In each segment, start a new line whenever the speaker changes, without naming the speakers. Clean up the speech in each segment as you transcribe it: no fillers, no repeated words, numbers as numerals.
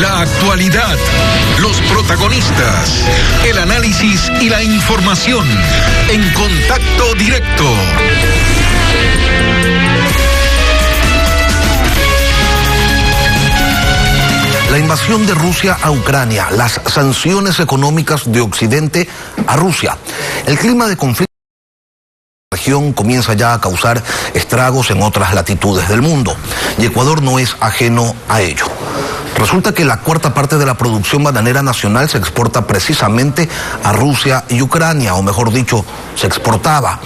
La actualidad, los protagonistas, el análisis y la información en Contacto Directo.
La invasión de Rusia a Ucrania, las sanciones económicas de Occidente a Rusia. El clima de conflicto en la región comienza ya a causar estragos en otras latitudes del mundo, y Ecuador no es ajeno a ello. Resulta que la cuarta parte de la producción bananera nacional se exporta precisamente a Rusia y Ucrania, o mejor dicho, se exportaba.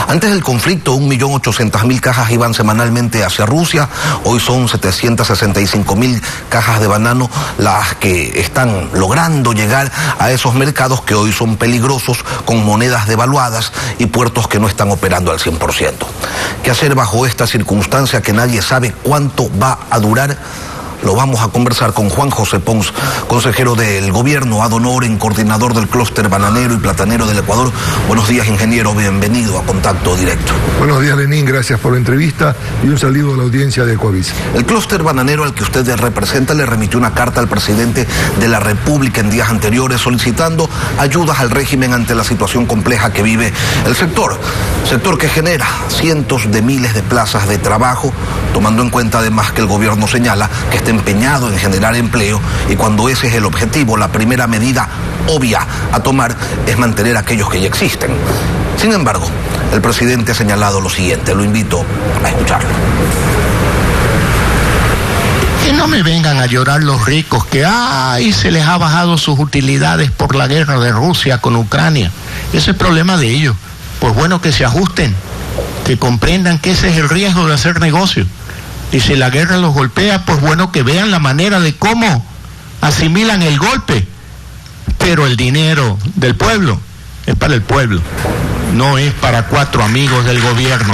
Antes del conflicto, 1.800.000 cajas iban semanalmente hacia Rusia. Hoy son 765.000 cajas de banano las que están logrando llegar a esos mercados que hoy son peligrosos, con monedas devaluadas y puertos que no están operando al 100%. ¿Qué hacer bajo esta circunstancia que nadie sabe cuánto va a durar? Lo vamos a conversar con Juan José Pons, consejero del gobierno, ad honorem, coordinador del clúster bananero y platanero del Ecuador. Buenos días, ingeniero, bienvenido a Contacto Directo.
Buenos días, Lenín, gracias por la entrevista y un saludo a la audiencia de Ecoavis.
El clúster bananero al que usted representa le remitió una carta al presidente de la República en días anteriores solicitando ayudas al régimen ante la situación compleja que vive el sector que genera cientos de miles de plazas de trabajo, tomando en cuenta además que el gobierno señala que está empeñado en generar empleo, y cuando ese es el objetivo, la primera medida obvia a tomar es mantener a aquellos que ya existen. Sin embargo, el presidente ha señalado lo siguiente, lo invito a escucharlo.
Que no me vengan a llorar los ricos que se les ha bajado sus utilidades por la guerra de Rusia con Ucrania. Ese es problema de ellos. Pues bueno, que se ajusten, que comprendan que ese es el riesgo de hacer negocio. Y si la guerra los golpea, pues bueno, que vean la manera de cómo asimilan el golpe. Pero el dinero del pueblo es para el pueblo, no es para 4 amigos del gobierno.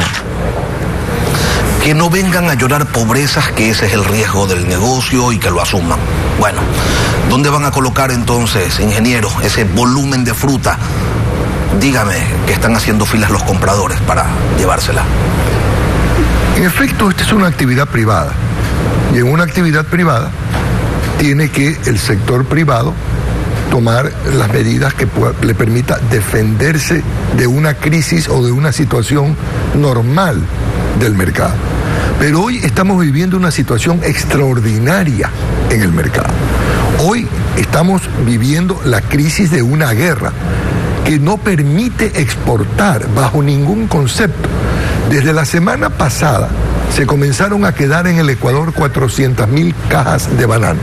Que no vengan a llorar pobrezas, que ese es el riesgo del negocio, y que lo asuman. Bueno, ¿dónde van a colocar entonces, ingeniero, ese volumen de fruta? Dígame que están haciendo filas los compradores para llevársela.
En efecto, esta es una actividad privada, y en una actividad privada tiene que el sector privado tomar las medidas que le permita defenderse de una crisis o de una situación normal del mercado. Pero hoy estamos viviendo una situación extraordinaria en el mercado. Hoy estamos viviendo la crisis de una guerra que no permite exportar bajo ningún concepto. Desde la semana pasada se comenzaron a quedar en el Ecuador 400.000 cajas de banano.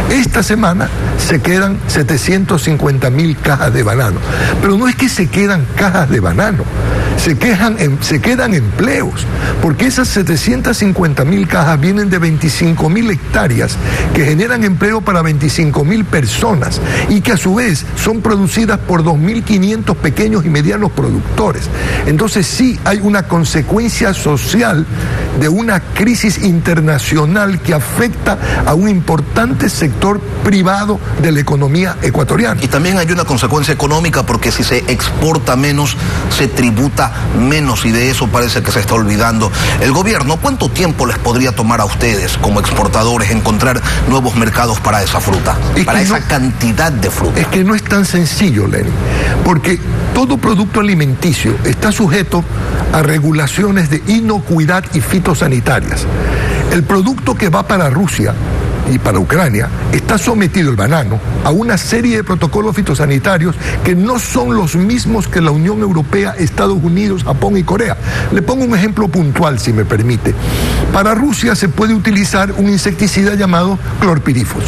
Esta semana se quedan 750.000 cajas de banano. Pero no es que se quedan cajas de banano, se quedan empleos, porque esas 750.000 cajas vienen de 25.000 hectáreas que generan empleo para 25.000 personas y que a su vez son producidas por 2.500 pequeños y medianos productores. Entonces sí hay una consecuencia social de una crisis internacional que afecta a un importante sector privado de la economía ecuatoriana.
Y también hay una consecuencia económica, porque si se exporta menos, se tributa menos, y de eso parece que se está olvidando el gobierno. ¿Cuánto tiempo les podría tomar a ustedes como exportadores encontrar nuevos mercados para esa fruta, para esa cantidad de fruta?
Es que no es tan sencillo, Lenny, porque todo producto alimenticio está sujeto a regulaciones de inocuidad y fitosanitarias. El producto que va para Rusia y para Ucrania está sometido, el banano, a una serie de protocolos fitosanitarios que no son los mismos que la Unión Europea, Estados Unidos, Japón y Corea. Le pongo un ejemplo puntual, si me permite. Para Rusia se puede utilizar un insecticida llamado clorpirifos.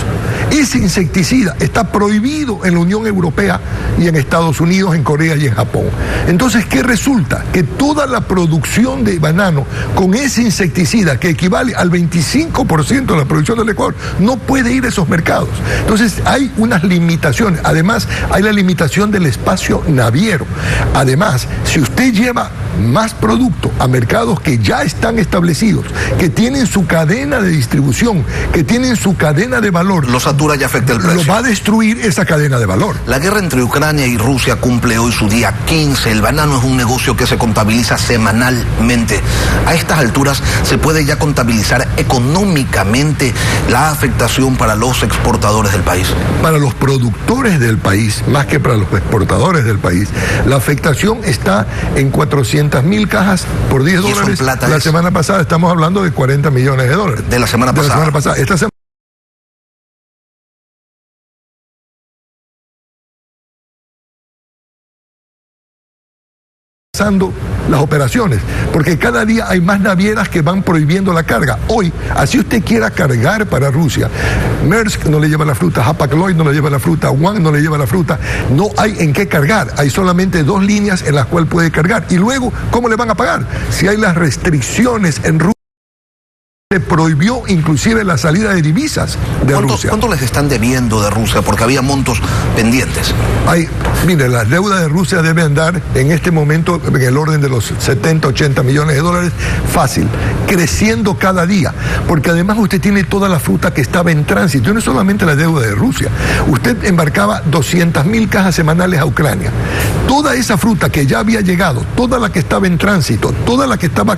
Ese insecticida está prohibido en la Unión Europea y en Estados Unidos, en Corea y en Japón. Entonces, ¿qué resulta? Que toda la producción de banano con ese insecticida, que equivale al 25% de la producción del Ecuador, no puede ir a esos mercados. Entonces hay unas limitaciones. Además, hay la limitación del espacio naviero. Además, si usted lleva más producto a mercados que ya están establecidos, que tienen su cadena de distribución, que tienen su cadena de valor,
lo satura y afecta el precio.
Lo va a destruir esa cadena de valor.
La guerra entre Ucrania y Rusia cumple hoy su día 15. El banano es un negocio que se contabiliza semanalmente. A estas alturas se puede ya contabilizar económicamente la afectación para los exportadores del país.
Para los productores del país, más que para los exportadores del país, la afectación está en 400.000 cajas por $10. La semana pasada estamos hablando de $40 millones.
De la semana pasada.
Esta semana las operaciones, porque cada día hay más navieras que van prohibiendo la carga. Hoy, así usted quiera cargar para Rusia, Maersk no le lleva la fruta, Hapag-Lloyd no le lleva la fruta, Wang no le lleva la fruta, no hay en qué cargar, hay solamente 2 líneas en las cuales puede cargar. Y luego, ¿cómo le van a pagar? Si hay las restricciones en Rusia, se prohibió inclusive la salida de divisas de Rusia.
¿Cuánto les están debiendo de Rusia? Porque había montos pendientes.
Mire, las deudas de Rusia deben andar en este momento en el orden de los 70, 80 millones de dólares, fácil, creciendo cada día, porque además usted tiene toda la fruta que estaba en tránsito, y no es solamente la deuda de Rusia. Usted embarcaba 200.000 cajas semanales a Ucrania. Toda esa fruta que ya había llegado, toda la que estaba en tránsito, toda la que estaba...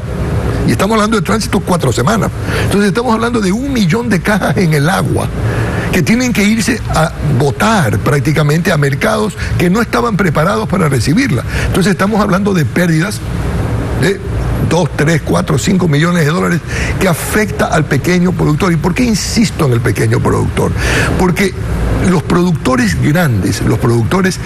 Y estamos hablando de tránsito 4 semanas. Entonces estamos hablando de 1 millón de cajas en el agua que tienen que irse a botar prácticamente a mercados que no estaban preparados para recibirla. Entonces estamos hablando de pérdidas de 2, 3, 4, 5 millones de dólares que afecta al pequeño productor. ¿Y por qué insisto en el pequeño productor? Porque los productores grandes, los productores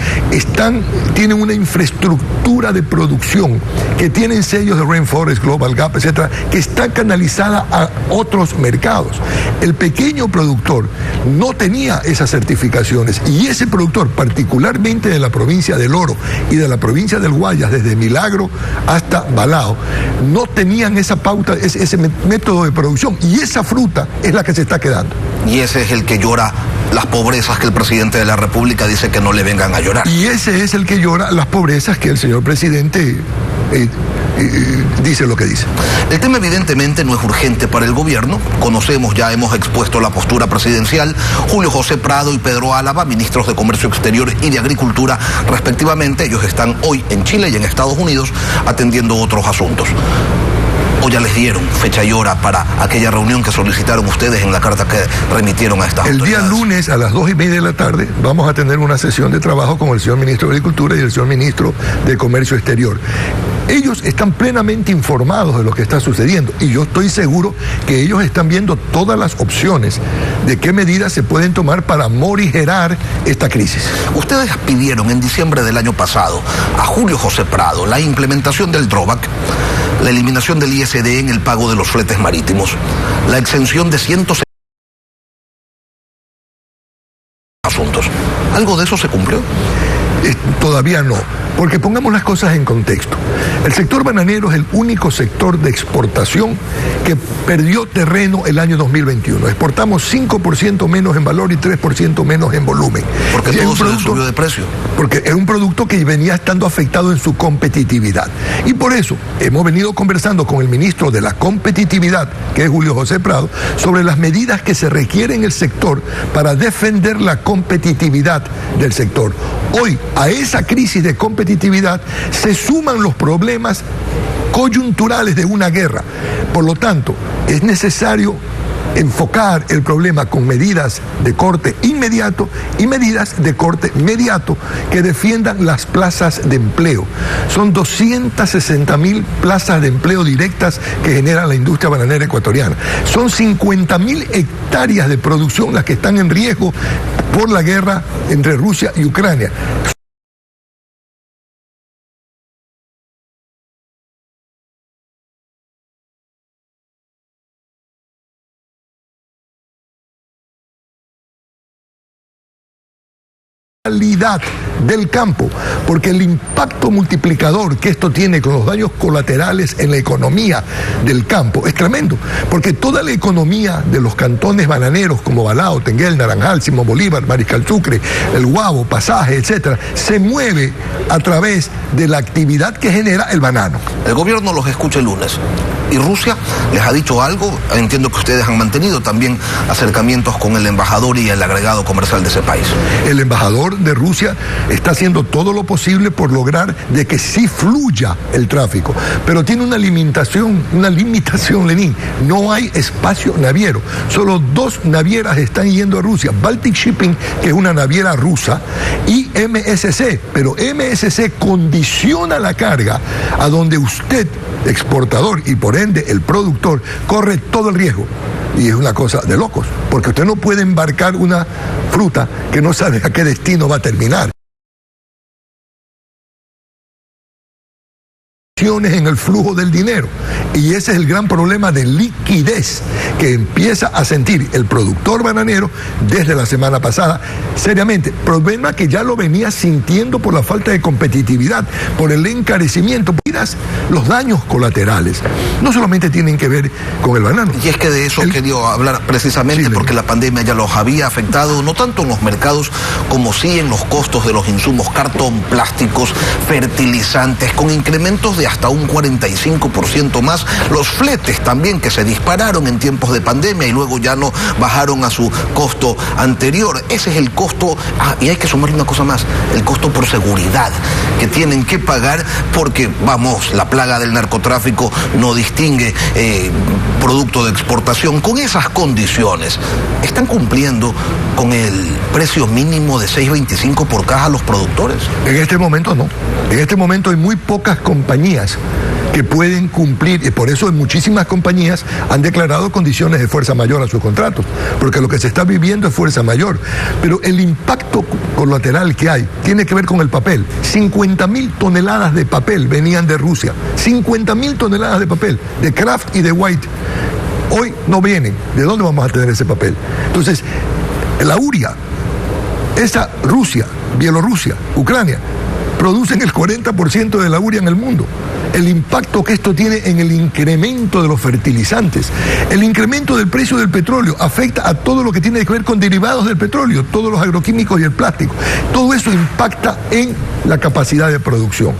tienen una infraestructura de producción que tienen sellos de Rainforest, Global Gap, etcétera, que está canalizada a otros mercados. El pequeño productor no tenía esas certificaciones y ese productor, particularmente de la provincia del Oro y de la provincia del Guayas, desde Milagro hasta Balao, no tenían esa pauta, ese método de producción, y esa fruta es la que se está quedando.
Y ese es el que llora las pobrezas que el presidente de la República dice que no le vengan a llorar.
Y ese es el que llora las pobrezas que el señor presidente dice lo que dice.
El tema evidentemente no es urgente para el gobierno. Conocemos, ya hemos expuesto la postura presidencial. Julio José Prado y Pedro Álava, ministros de Comercio Exterior y de Agricultura respectivamente, ellos están hoy en Chile y en Estados Unidos atendiendo otros asuntos. ¿O ya les dieron fecha y hora para aquella reunión que solicitaron ustedes en la carta que remitieron a estas autoridades?
El día lunes a las 2:30 de la tarde vamos a tener una sesión de trabajo con el señor ministro de Agricultura y el señor ministro de Comercio Exterior. Ellos están plenamente informados de lo que está sucediendo y yo estoy seguro que ellos están viendo todas las opciones de qué medidas se pueden tomar para morigerar esta crisis.
Ustedes pidieron en diciembre del año pasado a Julio José Prado la implementación del drawback, la eliminación del ISD en el pago de los fletes marítimos, la exención de 160 asuntos. ¿Algo de eso se cumplió?
Todavía no, porque pongamos las cosas en contexto. El sector bananero es el único sector de exportación que perdió terreno el año 2021. Exportamos 5% menos en valor y 3% menos en volumen.
Porque todo se subió de precio.
Porque es un producto que venía estando afectado en su competitividad. Y por eso hemos venido conversando con el ministro de la Competitividad, que es Julio José Prado, sobre las medidas que se requieren en el sector para defender la competitividad del sector. Hoy, a esa crisis de competitividad se suman los problemas coyunturales de una guerra. Por lo tanto, es necesario enfocar el problema con medidas de corte inmediato y medidas de corte mediato que defiendan las plazas de empleo. Son 260.000 plazas de empleo directas que genera la industria bananera ecuatoriana. Son 50.000 hectáreas de producción las que están en riesgo por la guerra entre Rusia y Ucrania. del campo, porque el impacto multiplicador que esto tiene con los daños colaterales en la economía del campo es tremendo, porque toda la economía de los cantones bananeros como Balao, Tenguel, Naranjal, Simón Bolívar, Mariscal Sucre, El Guabo, Pasaje, etcétera, se mueve a través de la actividad que genera el banano.
El gobierno los escucha el lunes. ¿Y Rusia les ha dicho algo? Entiendo que ustedes han mantenido también acercamientos con el embajador y el agregado comercial de ese país.
El embajador de Rusia está haciendo todo lo posible por lograr de que sí fluya el tráfico, pero tiene una limitación, Lenín. No hay espacio naviero. Solo 2 navieras están yendo a Rusia. Baltic Shipping, que es una naviera rusa, y MSC. Pero MSC condiciona la carga a donde usted, exportador y por ende el productor, corre todo el riesgo. Y es una cosa de locos, porque usted no puede embarcar una fruta que no sabe a qué destino va a terminar. En el flujo del dinero, y ese es el gran problema de liquidez que empieza a sentir el productor bananero desde la semana pasada seriamente, problema que ya lo venía sintiendo por la falta de competitividad, por el encarecimiento. Los daños colaterales no solamente tienen que ver con el banano,
y es que de eso quería hablar precisamente, porque la pandemia ya los había afectado, no tanto en los mercados como sí en los costos de los insumos, cartón, plásticos, fertilizantes, con incrementos de hasta un 45% más, los fletes también que se dispararon en tiempos de pandemia y luego ya no bajaron a su costo anterior. Ese es el costo, y hay que sumar una cosa más, el costo por seguridad que tienen que pagar, porque vamos, la plaga del narcotráfico no distingue producto de exportación. Con esas condiciones, ¿están cumpliendo con el precio mínimo de 6.25 por caja los productores?
En este momento no. En este momento hay muy pocas compañías que pueden cumplir, y por eso muchísimas compañías han declarado condiciones de fuerza mayor a sus contratos, porque lo que se está viviendo es fuerza mayor. Pero el impacto colateral que hay tiene que ver con el papel. 50.000 toneladas de papel venían de Rusia, 50.000 toneladas de papel, de Kraft y de White. Hoy no vienen. ¿De dónde vamos a tener ese papel? Entonces, la urea, esa Rusia, Bielorrusia, Ucrania, producen el 40% de la urea en el mundo. El impacto que esto tiene en el incremento de los fertilizantes, el incremento del precio del petróleo afecta a todo lo que tiene que ver con derivados del petróleo, todos los agroquímicos y el plástico. Todo eso impacta en la capacidad de producción.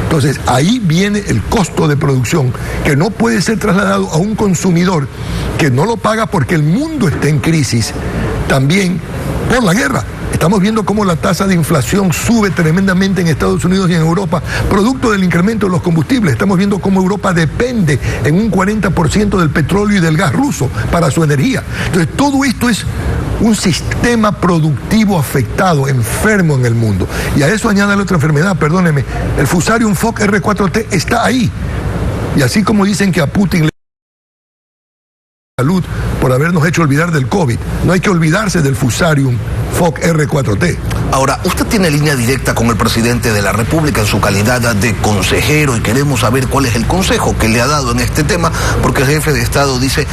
Entonces, ahí viene el costo de producción, que no puede ser trasladado a un consumidor que no lo paga porque el mundo está en crisis, también por la guerra. Estamos viendo cómo la tasa de inflación sube tremendamente en Estados Unidos y en Europa, producto del incremento de los combustibles. Estamos viendo cómo Europa depende en un 40% del petróleo y del gas ruso para su energía. Entonces, todo esto es un sistema productivo afectado, enfermo en el mundo. Y a eso añade la otra enfermedad, perdóneme, el Fusarium FOC R4T está ahí. Y así como dicen que a Putin le salud por habernos hecho olvidar del COVID, no hay que olvidarse del Fusarium FOC R4T.
Ahora, usted tiene línea directa con el presidente de la República en su calidad de consejero, y queremos saber cuál es el consejo que le ha dado en este tema, porque el jefe de Estado dice,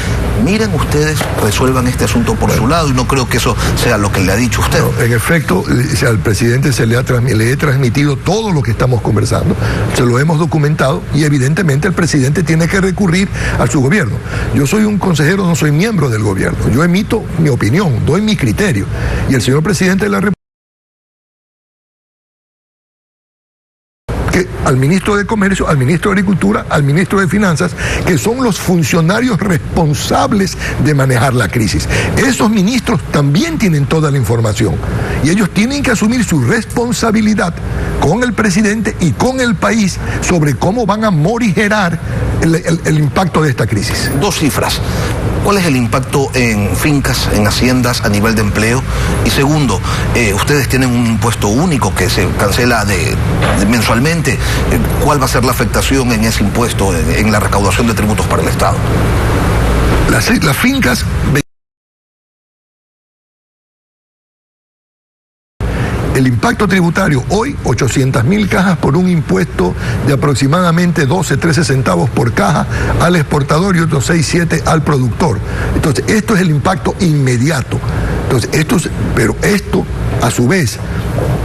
miren ustedes, resuelvan este asunto por su lado, y no creo que eso sea lo que le ha dicho usted.
No, en efecto, al presidente le he transmitido todo lo que estamos conversando, se lo hemos documentado, y evidentemente el presidente tiene que recurrir a su gobierno. Yo soy un consejero, no soy miembro del gobierno, yo emito mi opinión, doy mi criterio, y el señor presidente de la República, que al ministro de Comercio, al ministro de Agricultura, al ministro de Finanzas, que son los funcionarios responsables de manejar la crisis. Esos ministros también tienen toda la información y ellos tienen que asumir su responsabilidad con el presidente y con el país sobre cómo van a morigerar el impacto de esta crisis.
2 cifras. ¿Cuál es el impacto en fincas, en haciendas a nivel de empleo? Y segundo, ustedes tienen un impuesto único que se cancela mensualmente. ¿Cuál va a ser la afectación en ese impuesto, en la recaudación de tributos para el Estado?
Las fincas... El impacto tributario hoy, 800.000 cajas por un impuesto de aproximadamente 12, 13 centavos por caja al exportador y otros 6, 7 al productor. Entonces, esto es el impacto inmediato. Entonces, pero esto, a su vez,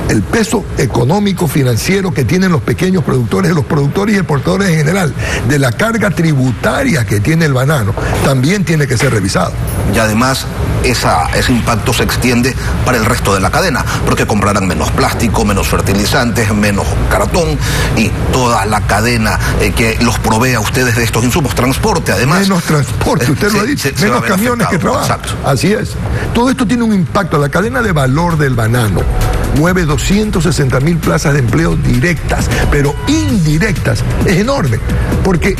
el peso económico financiero que tienen los pequeños productores, los productores y exportadores en general, de la carga tributaria que tiene el banano, también tiene que ser revisado.
Y además ese impacto se extiende para el resto de la cadena, porque comprarán menos plástico, menos fertilizantes, menos cartón y toda la cadena que los provee a ustedes de estos insumos, transporte además.
Menos transporte, usted lo ha dicho, menos camiones que trabajan. Exacto. Así es. Todo esto tiene un impacto. La cadena de valor del banano mueve 260.000 plazas de empleo directas, pero indirectas es enorme, porque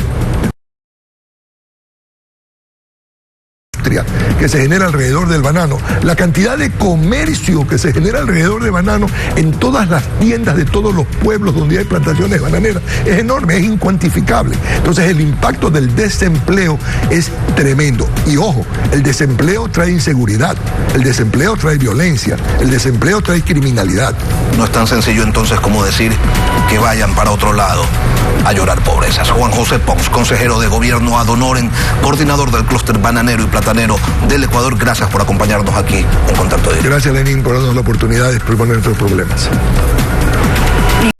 que se genera alrededor del banano, la cantidad de comercio que se genera alrededor del banano en todas las tiendas de todos los pueblos donde hay plantaciones bananeras es enorme, es incuantificable. Entonces el impacto del desempleo es tremendo. Y ojo, el desempleo trae inseguridad, el desempleo trae violencia, el desempleo trae criminalidad.
No es tan sencillo entonces como decir que vayan para otro lado a llorar pobrezas. Juan José Pons, consejero de gobierno ad honorem, coordinador del clúster bananero y platanero del Ecuador, gracias por acompañarnos aquí en Contacto Directo.
Gracias, Lenín, por darnos la oportunidad de exponer nuestros problemas.